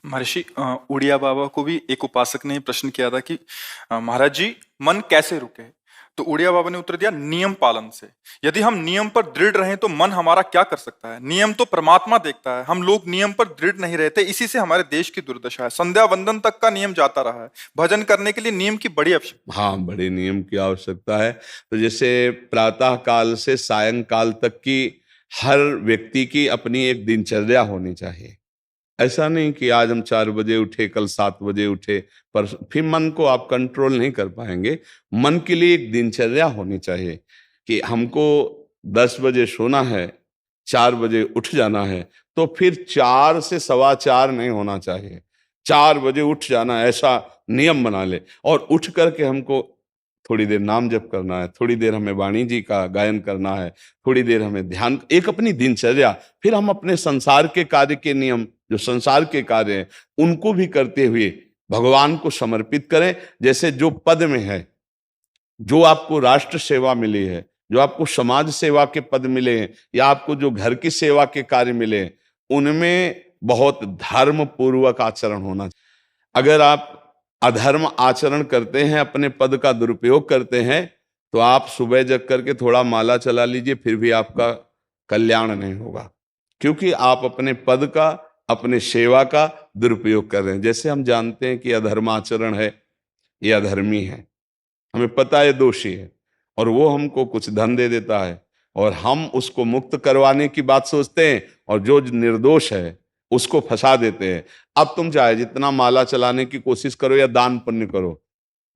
महर्षि उड़िया बाबा को भी एक उपासक ने प्रश्न किया था कि महाराज जी, मन कैसे रुके? तो उड़िया बाबा ने उत्तर दिया, नियम पालन से। यदि हम नियम पर दृढ़ रहें तो मन हमारा क्या कर सकता है? नियम तो परमात्मा देखता है, हम लोग नियम पर दृढ़ नहीं रहते, इसी से हमारे देश की दुर्दशा है। संध्या वंदन तक का नियम जाता रहा है, भजन करने के लिए नियम की बड़ी आवश्यकता। हाँ, बड़े नियम की आवश्यकता है। तो जैसे प्रातः काल से सायंकाल तक की हर व्यक्ति की अपनी एक दिनचर्या होनी चाहिए। ऐसा नहीं कि आज हम 4 बजे उठे, कल 7 बजे उठे, पर फिर मन को आप कंट्रोल नहीं कर पाएंगे। मन के लिए एक दिनचर्या होनी चाहिए कि हमको 10 बजे सोना है, 4 बजे उठ जाना है। तो फिर 4 से 4:15 नहीं होना चाहिए, 4 बजे उठ जाना, ऐसा नियम बना ले। और उठ करके हमको थोड़ी देर नाम जप करना है, थोड़ी देर हमें वाणी जी का गायन करना है, थोड़ी देर हमें ध्यान, एक अपनी दिनचर्या। फिर हम अपने संसार के कार्य के नियम, जो संसार के कार्य हैं, उनको भी करते हुए भगवान को समर्पित करें। जैसे जो पद में है, जो आपको राष्ट्र सेवा मिली है, जो आपको समाज सेवा के पद मिले हैं, या आपको जो घर की सेवा के कार्य मिले हैं, उनमें बहुत धर्म पूर्वक आचरण होना चाहिए। अगर आप अधर्म आचरण करते हैं, अपने पद का दुरुपयोग करते हैं, तो आप सुबह जग करके थोड़ा माला चला लीजिए, फिर भी आपका कल्याण नहीं होगा, क्योंकि आप अपने पद का, अपने सेवा का दुरुपयोग कर रहे हैं। जैसे हम जानते हैं कि अधर्म आचरण है, ये अधर्मी है, हमें पता है दोषी है, और वो हमको कुछ धन दे देता है, और हम उसको मुक्त करवाने की बात सोचते हैं, और जो निर्दोष है उसको फंसा देते हैं। अब तुम चाहे जितना माला चलाने की कोशिश करो या दान पुण्य करो,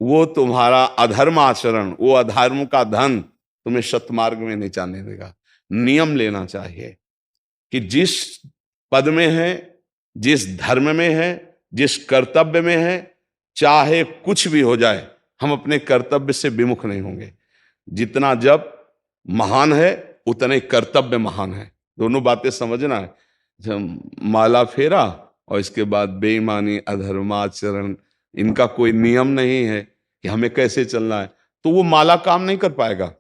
वो तुम्हारा अधर्म आचरण, वो अधर्म का धन तुम्हें सतमार्ग में नहीं जाने देगा। नियम लेना चाहिए कि जिस पद में है, जिस धर्म में है, जिस कर्तव्य में है, चाहे कुछ भी हो जाए, हम अपने कर्तव्य से विमुख नहीं होंगे। जितना जप महान है, उतने कर्तव्य महान है। दोनों बातें समझना है। माला फेरा और इसके बाद बेईमानी, अधर्माचरण, इनका कोई नियम नहीं है कि हमें कैसे चलना है, तो वो माला काम नहीं कर पाएगा,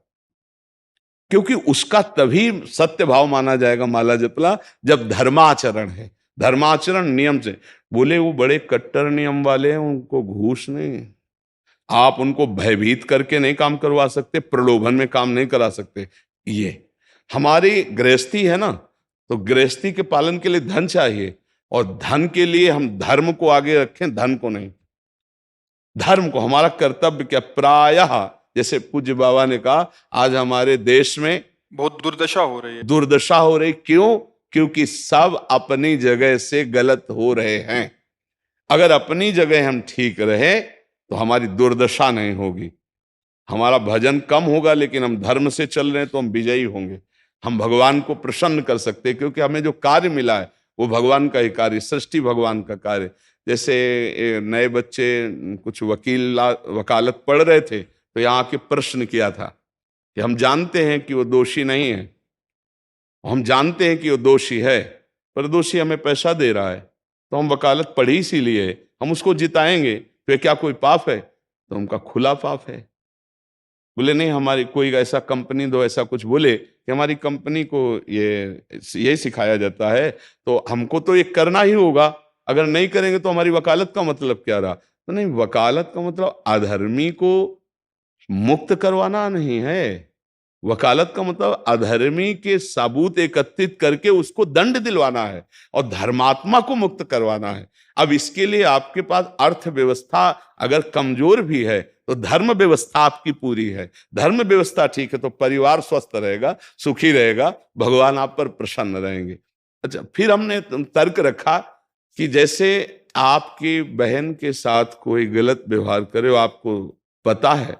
क्योंकि उसका तभी सत्य भाव माना जाएगा माला जपला जब धर्माचरण है। धर्माचरण नियम से। बोले वो बड़े कट्टर नियम वाले हैं, उनको घूस नहीं, आप उनको भयभीत करके नहीं काम करवा सकते, प्रलोभन में काम नहीं करा सकते। ये हमारी गृहस्थी है ना, तो गृहस्थी के पालन के लिए धन चाहिए, और धन के लिए हम धर्म को आगे रखें, धन को नहीं। धर्म को, हमारा कर्तव्य क्या, प्रायः जैसे पूज्य बाबा ने कहा, आज हमारे देश में बहुत दुर्दशा हो रही है। दुर्दशा हो रही, क्यों? क्योंकि सब अपनी जगह से गलत हो रहे हैं। अगर अपनी जगह हम ठीक रहे तो हमारी दुर्दशा नहीं होगी। हमारा भजन कम होगा, लेकिन हम धर्म से चल रहे हैं तो हम विजयी होंगे। हम भगवान को प्रसन्न कर सकते हैं, क्योंकि हमें जो कार्य मिला है वो भगवान का ही कार्य, सृष्टि भगवान का कार्य। जैसे नए बच्चे कुछ वकालत पढ़ रहे थे, तो यहाँ के प्रश्न किया था कि हम जानते हैं कि वो दोषी नहीं है, हम जानते हैं कि वो दोषी है, पर दोषी हमें पैसा दे रहा है, तो हम वकालत पढ़ी इसीलिए, हम उसको जिताएंगे, तो क्या कोई पाप है? तो उनका खुला पाप है। बोले नहीं, हमारी कोई ऐसा कंपनी दो, ऐसा कुछ बोले कि हमारी कंपनी को ये सिखाया जाता है, तो हमको तो ये करना ही होगा, अगर नहीं करेंगे तो हमारी वकालत का मतलब क्या रहा? तो नहीं, वकालत का मतलब अधर्मी को मुक्त करवाना नहीं है। वकालत का मतलब अधर्मी के सबूत एकत्रित करके उसको दंड दिलवाना है, और धर्मात्मा को मुक्त करवाना है। अब इसके लिए आपके पास अर्थव्यवस्था अगर कमजोर भी है, तो धर्म व्यवस्था आपकी पूरी है। धर्म व्यवस्था ठीक है तो परिवार स्वस्थ रहेगा, सुखी रहेगा, भगवान आप पर प्रसन्न रहेंगे। अच्छा, फिर हमने तर्क रखा कि जैसे आपकी बहन के साथ कोई गलत व्यवहार करे, आपको पता है,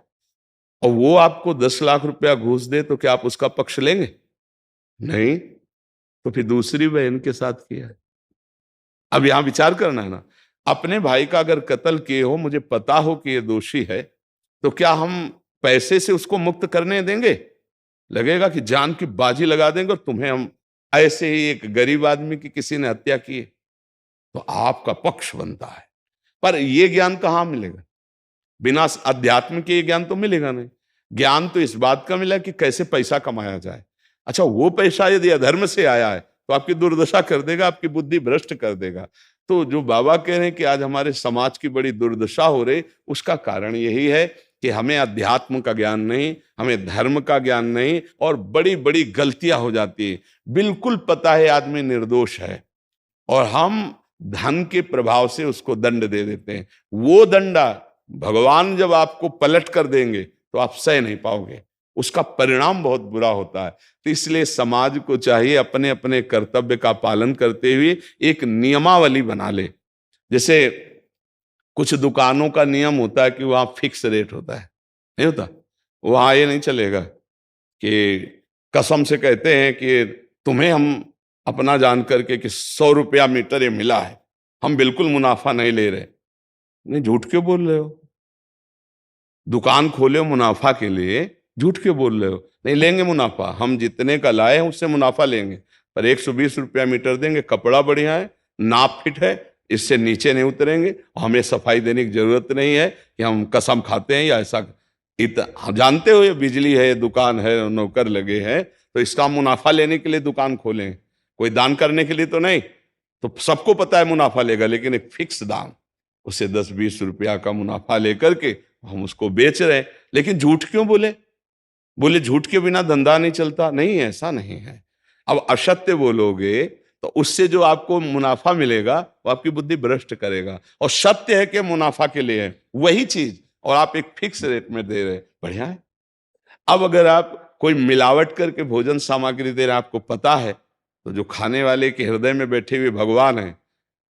और वो आपको 10 लाख रुपया घूस दे, तो क्या आप उसका पक्ष लेंगे? नहीं। तो फिर दूसरी बहन के साथ किया है। अब यहां विचार करना है ना, अपने भाई का अगर कत्ल किए हो, मुझे पता हो कि ये दोषी है, तो क्या हम पैसे से उसको मुक्त करने देंगे? लगेगा कि जान की बाजी लगा देंगे, और तुम्हें हम, ऐसे ही एक गरीब आदमी की किसी ने हत्या की है, तो आपका पक्ष बनता है। पर यह ज्ञान कहां मिलेगा? बिना अध्यात्म के ये ज्ञान तो मिलेगा नहीं। ज्ञान तो इस बात का मिला कि कैसे पैसा कमाया जाए। अच्छा, वो पैसा यदि अधर्म से आया है तो आपकी दुर्दशा कर देगा, आपकी बुद्धि भ्रष्ट कर देगा। तो जो बाबा कह रहे हैं कि आज हमारे समाज की बड़ी दुर्दशा हो रही, उसका कारण यही है कि हमें अध्यात्म का ज्ञान नहीं, हमें धर्म का ज्ञान नहीं, और बड़ी बड़ी गलतियां हो जाती है। बिल्कुल पता है आदमी निर्दोष है और हम धन के प्रभाव से उसको दंड दे देते हैं। वो दंडा भगवान जब आपको पलट कर देंगे तो आप सह नहीं पाओगे, उसका परिणाम बहुत बुरा होता है। तो इसलिए समाज को चाहिए अपने अपने कर्तव्य का पालन करते हुए एक नियमावली बना ले। जैसे कुछ दुकानों का नियम होता है कि वहां फिक्स रेट होता है, नहीं होता? वहां ये नहीं चलेगा कि कसम से कहते हैं कि तुम्हें हम अपना जान करके कि 100 रुपया मीटर ये मिला है, हम बिल्कुल मुनाफा नहीं ले रहे। नहीं, झूठ क्यों बोल रहे हो? दुकान खोले हो मुनाफा के लिए, झूठ क्यों बोल रहे हो? नहीं लेंगे मुनाफा, हम जितने का लाए हैं उससे मुनाफा लेंगे, पर 120 रुपया मीटर देंगे, कपड़ा बढ़िया है, नाप फिट है, इससे नीचे नहीं उतरेंगे, हमें सफाई देने की जरूरत नहीं है कि हम कसम खाते हैं या ऐसा। हम जानते हो ये बिजली है, दुकान है, नौकर लगे हैं, तो इसका मुनाफा लेने के लिए दुकान खोलें, कोई दान करने के लिए तो नहीं। तो सबको पता है मुनाफा लेगा, लेकिन एक फिक्स दाम, उसे 10-20 रुपया का मुनाफा लेकर के हम उसको बेच रहे हैं। लेकिन झूठ क्यों बोले? बोले झूठ के बिना धंधा नहीं चलता। नहीं, ऐसा नहीं है। अब असत्य बोलोगे तो उससे जो आपको मुनाफा मिलेगा वो आपकी बुद्धि भ्रष्ट करेगा, और सत्य है कि मुनाफा के लिए है वही चीज, और आप एक फिक्स रेट में दे रहे, बढ़िया है। अब अगर आप कोई मिलावट करके भोजन सामग्री दे रहे, आपको पता है, तो जो खाने वाले के हृदय में बैठे हुए भगवान है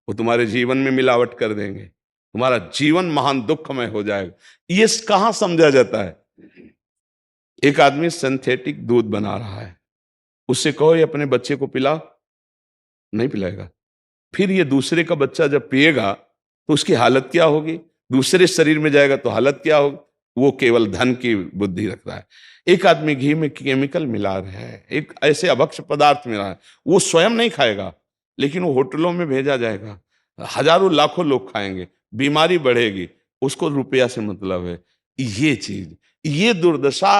वो तुम्हारे जीवन में मिलावट कर देंगे, तुम्हारा जीवन महान दुखमय हो जाएगा। ये कहां समझा जाता है? एक आदमी सिंथेटिक दूध बना रहा है, उससे कहो ये अपने बच्चे को पिला, नहीं पिलाएगा। फिर ये दूसरे का बच्चा जब पिएगा तो उसकी हालत क्या होगी? दूसरे शरीर में जाएगा तो हालत क्या होगी? वो केवल धन की बुद्धि रख रहा है। एक आदमी घी में केमिकल मिला रहा है, एक ऐसे अभक्ष्य पदार्थ मिला है, वो स्वयं नहीं खाएगा, लेकिन वो होटलों में भेजा जाएगा, हजारों लाखों लोग खाएंगे, बीमारी बढ़ेगी, उसको रुपया से मतलब है। ये चीज, ये दुर्दशा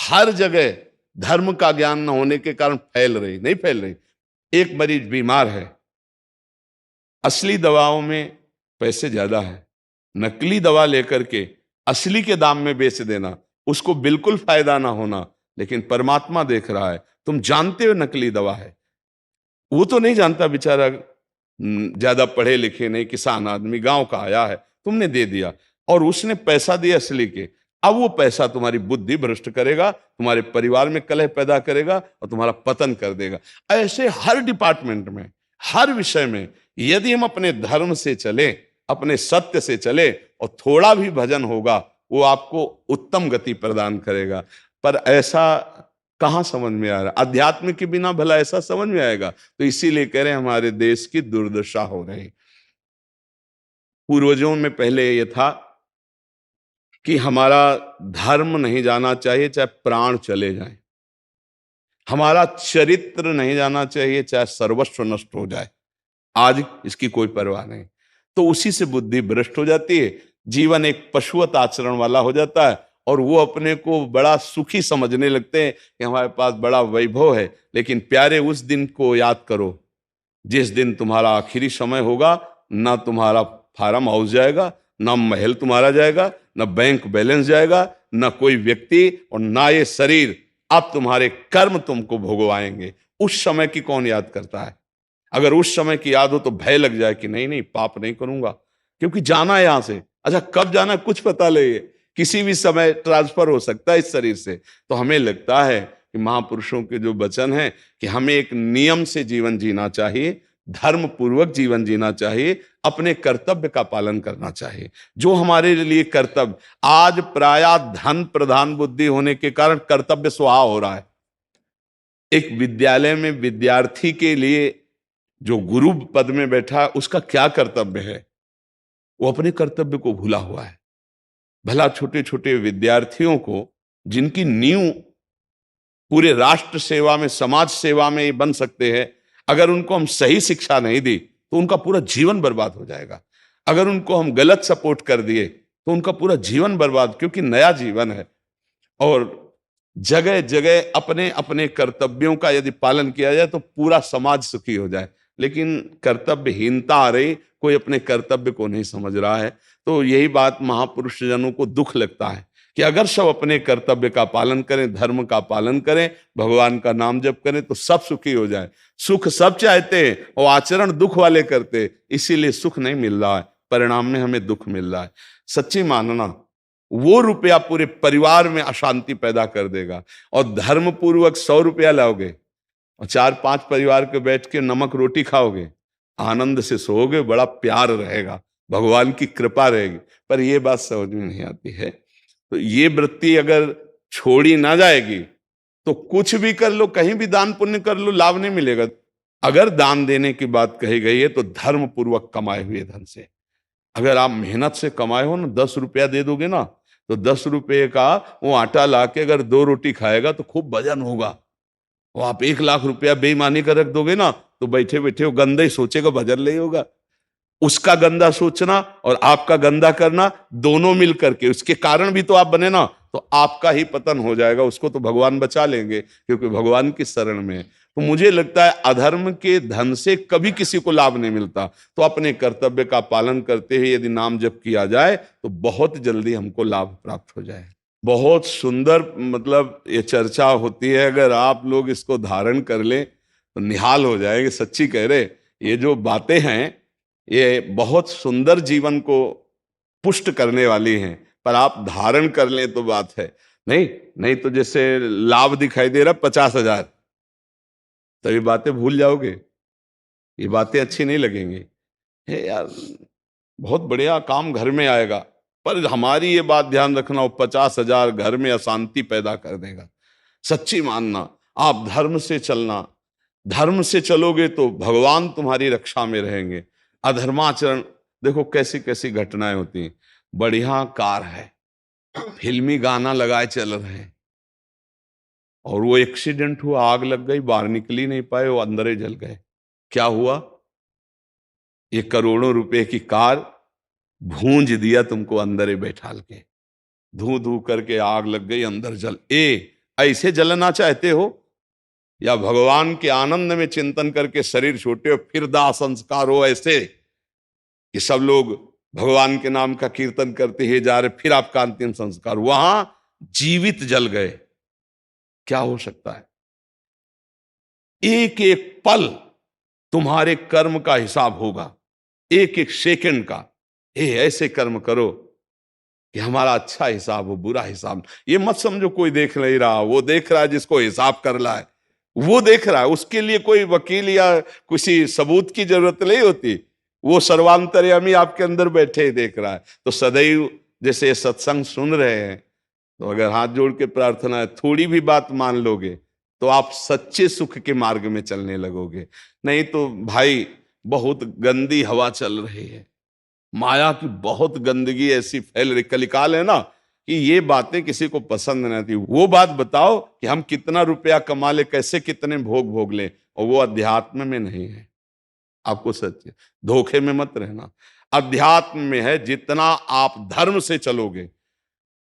हर जगह धर्म का ज्ञान न होने के कारण फैल रही, नहीं फैल रही। एक मरीज बीमार है, असली दवाओं में पैसे ज्यादा है, नकली दवा लेकर के असली के दाम में बेच देना, उसको बिल्कुल फायदा ना होना। लेकिन परमात्मा देख रहा है, तुम जानते हो नकली दवा है, वो तो नहीं जानता बेचारा, ज्यादा पढ़े लिखे नहीं, किसान आदमी गांव का आया है, तुमने दे दिया और उसने पैसा दिया असली के। अब वो पैसा तुम्हारी बुद्धि भ्रष्ट करेगा, तुम्हारे परिवार में कलह पैदा करेगा और तुम्हारा पतन कर देगा। ऐसे हर डिपार्टमेंट में, हर विषय में यदि हम अपने धर्म से चले, अपने सत्य से चले और थोड़ा भी भजन होगा, वो आपको उत्तम गति प्रदान करेगा। पर ऐसा कहां समझ में आ रहा? अध्यात्म के बिना भला ऐसा समझ में आएगा? तो इसीलिए कह रहे हैं हमारे देश की दुर्दशा हो रही। पूर्वजों में पहले ये था कि हमारा धर्म नहीं जाना चाहिए चाहे प्राण चले जाएं, हमारा चरित्र नहीं जाना चाहिए चाहे सर्वस्व नष्ट हो जाए। आज इसकी कोई परवाह नहीं, तो उसी से बुद्धि भ्रष्ट हो जाती है, जीवन एक पशुवत आचरण वाला हो जाता है, और वो अपने को बड़ा सुखी समझने लगते हैं कि हमारे पास बड़ा वैभव है। लेकिन प्यारे, उस दिन को याद करो जिस दिन तुम्हारा आखिरी समय होगा, ना तुम्हारा फार्म हाउस जाएगा, ना महल तुम्हारा जाएगा, ना बैंक बैलेंस जाएगा, ना कोई व्यक्ति, और ना ये शरीर। अब तुम्हारे कर्म तुमको भोगवाएंगे। उस समय की कौन याद करता है? अगर उस समय की याद हो तो भय लग जाए कि नहीं नहीं, पाप नहीं करूंगा, क्योंकि जाना है यहां से। अच्छा, कब जाना कुछ पता नहीं, किसी भी समय ट्रांसफर हो सकता है इस शरीर से। तो हमें लगता है कि महापुरुषों के जो वचन है कि हमें एक नियम से जीवन जीना चाहिए, धर्म पूर्वक जीवन जीना चाहिए, अपने कर्तव्य का पालन करना चाहिए। जो हमारे लिए कर्तव्य, आज प्रायः धन प्रधान बुद्धि होने के कारण कर्तव्य स्वाहा हो रहा है। एक विद्यालय में विद्यार्थी के लिए जो गुरु पद में बैठा है, उसका क्या कर्तव्य है? वो अपने कर्तव्य को भूला हुआ है। भला छोटे छोटे विद्यार्थियों को, जिनकी नींव पूरे राष्ट्र सेवा में, समाज सेवा में ये बन सकते हैं, अगर उनको हम सही शिक्षा नहीं दी तो उनका पूरा जीवन बर्बाद हो जाएगा। अगर उनको हम गलत सपोर्ट कर दिए तो उनका पूरा जीवन बर्बाद, क्योंकि नया जीवन है। और जगह जगह अपने अपने कर्तव्यों का यदि पालन किया जाए तो पूरा समाज सुखी हो जाए। लेकिन कर्तव्यहीनता आ रही, कोई अपने कर्तव्य को नहीं समझ रहा है। तो यही बात महापुरुष जनों को दुख लगता है कि अगर सब अपने कर्तव्य का पालन करें, धर्म का पालन करें, भगवान का नाम जप करें तो सब सुखी हो जाए। सुख सब चाहते हैं और आचरण दुख वाले करते, इसीलिए सुख नहीं मिल रहा है, परिणाम में हमें दुख मिल रहा है। सच्ची मानना, वो रुपया पूरे परिवार में अशांति पैदा कर देगा। और धर्म पूर्वक 100 रुपया लाओगे और 4-5 परिवार के बैठ के नमक रोटी खाओगे, आनंद से सोओगे, बड़ा प्यार रहेगा, भगवान की कृपा रहेगी। पर ये बात समझ में नहीं आती है। तो ये वृत्ति अगर छोड़ी ना जाएगी तो कुछ भी कर लो, कहीं भी दान पुण्य कर लो, लाभ नहीं मिलेगा। अगर दान देने की बात कही गई है तो धर्म पूर्वक कमाए हुए धन से। अगर आप मेहनत से कमाए हो ना, 10 रुपया दे दोगे ना, तो 10 रुपये का वो आटा लाके अगर 2 रोटी खाएगा तो खूब वजन होगा। और आप 1 लाख रुपया बेईमानी कर रख दोगे ना, तो बैठे बैठे वो गंदा ही सोचेगा, वजन नहीं होगा। उसका गंदा सोचना और आपका गंदा करना दोनों मिल करके, उसके कारण भी तो आप बने ना, तो आपका ही पतन हो जाएगा। उसको तो भगवान बचा लेंगे क्योंकि भगवान की शरण में है। तो मुझे लगता है अधर्म के धन से कभी किसी को लाभ नहीं मिलता। तो अपने कर्तव्य का पालन करते हुए यदि नाम जप किया जाए तो बहुत जल्दी हमको लाभ प्राप्त हो जाए। बहुत सुंदर मतलब ये चर्चा होती है, अगर आप लोग इसको धारण कर लें तो निहाल हो जाएंगे। सच्ची कह रहे, ये जो बातें हैं ये बहुत सुंदर जीवन को पुष्ट करने वाली हैं, पर आप धारण कर लें तो बात है। नहीं तो जैसे लाभ दिखाई दे रहा 50,000, तो ये बातें भूल जाओगे, ये बातें अच्छी नहीं लगेंगी। हे यार, बहुत बढ़िया काम घर में आएगा, पर हमारी ये बात ध्यान रखना, वो 50,000 घर में अशांति पैदा कर देगा। सच्ची मानना, आप धर्म से चलना, धर्म से चलोगे तो भगवान तुम्हारी रक्षा में रहेंगे। अधर्माचरण, देखो कैसी कैसी घटनाएं होती हैं। बढ़िया कार है, फिल्मी गाना लगाए चल रहे हैं, और वो एक्सीडेंट हुआ, आग लग गई, बाहर निकल ही नहीं पाए, वो अंदर ही जल गए। क्या हुआ? ये करोड़ों रुपए की कार भूंज दिया तुमको अंदर ही बैठाल के, धू धू करके आग लग गई, अंदर जल। ऐसे जलना चाहते हो या भगवान के आनंद में चिंतन करके शरीर छोटे हो फिर दाह संस्कार हो ऐसे कि सब लोग भगवान के नाम का कीर्तन करते ही जा रहे, फिर आपका अंतिम संस्कार वहां जीवित जल गए? क्या हो सकता है? एक एक पल तुम्हारे कर्म का हिसाब होगा, एक एक सेकंड का। ऐसे कर्म करो कि हमारा अच्छा हिसाब हो, बुरा हिसाब। ये मत समझो कोई देख नहीं रहा, वो देख रहा है जिसको हिसाब कर रहा है, वो देख रहा है। उसके लिए कोई वकील या किसी सबूत की जरूरत नहीं होती, वो सर्वांतर्यामी आपके अंदर बैठे ही देख रहा है। तो सदैव जैसे सत्संग सुन रहे हैं, तो अगर हाथ जोड़ के प्रार्थना है, थोड़ी भी बात मान लोगे तो आप सच्चे सुख के मार्ग में चलने लगोगे। नहीं तो भाई बहुत गंदी हवा चल रही है, माया की बहुत गंदगी ऐसी फैल रही, कलिकाल है ना, कि ये बातें किसी को पसंद नहीं आती। वो बात बताओ कि हम कितना रुपया कमा ले, कैसे कितने भोग भोग ले, और वो अध्यात्म में नहीं है। आपको सच धोखे में मत रहना, अध्यात्म में है। जितना आप धर्म से चलोगे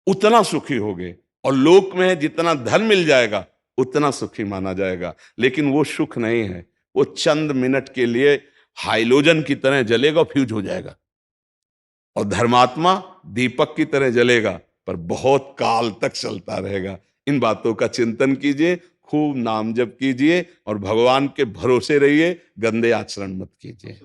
उतना सुखी होगे, और लोक में है जितना धन मिल जाएगा उतना सुखी माना जाएगा। लेकिन वो सुख नहीं है, वो चंद मिनट के लिए हाइलोजन की तरह जलेगा, फ्यूज हो जाएगा। और धर्मात्मा दीपक की तरह जलेगा, पर बहुत काल तक चलता रहेगा। इन बातों का चिंतन कीजिए, खूब नाम जप कीजिए और भगवान के भरोसे रहिए, गंदे आचरण मत कीजिए।